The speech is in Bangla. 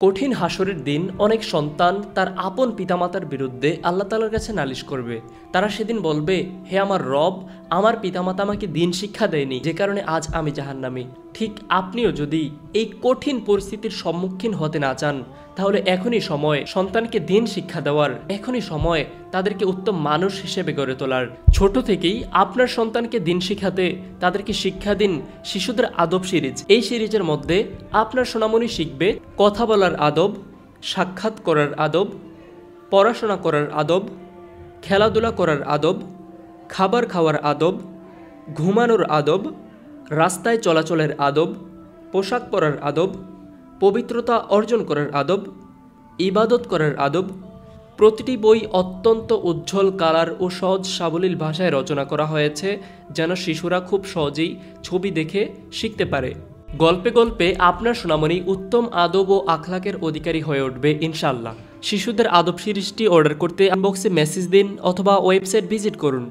কঠিন হাসরের দিন অনেক সন্তান তার আপন পিতামাতার বিরুদ্ধে আল্লাহ তাআলার কাছে নালিশ করবে। তারা সেদিন বলবে, হে আমার রব, আমার পিতামাতা আমাকে দিন শিক্ষা দেয়নি, যে কারণে আজ আমি জাহান্নামী। ঠিক আপনিও যদি এই কঠিন পরিস্থিতির সম্মুখীন হতে না চান, তাহলে এখনই সময় সন্তানকে দিন শিক্ষা দেওয়ার, এখনই সময় তাদেরকে উত্তম মানুষ হিসেবে গড়ে তোলার। ছোট থেকেই আপনার সন্তানকে দিন শিখাতে তাদেরকে শিক্ষা দিন শিশুদের আদব সিরিজ। এই সিরিজের মধ্যে আপনার সোনামণি শিখবে কথা বলার আদব, সাক্ষাৎ করার আদব, পড়াশোনা করার আদব, খেলাধুলা করার আদব, খাবার খাওয়ার আদব, ঘুমানোর আদব, রাস্তায় চলাচলের আদব, পোশাক পরার আদব, পবিত্রতা অর্জন করার আদব, ইবাদত করার আদব। প্রতিটি বই অত্যন্ত উজ্জ্বল কালার ও সহজ সাবলীল ভাষায় রচনা করা হয়েছে, যেন শিশুরা খুব সহজেই ছবি দেখে শিখতে পারে। গল্পে গল্পে আপনার সোনামণি উত্তম আদব ও আখলাকের অধিকারী হয়ে উঠবে ইনশাআল্লাহ। শিশুদের আদব সিরিজটি অর্ডার করতে ইনবক্সে মেসেজ দিন অথবা ওয়েবসাইট ভিজিট করুন।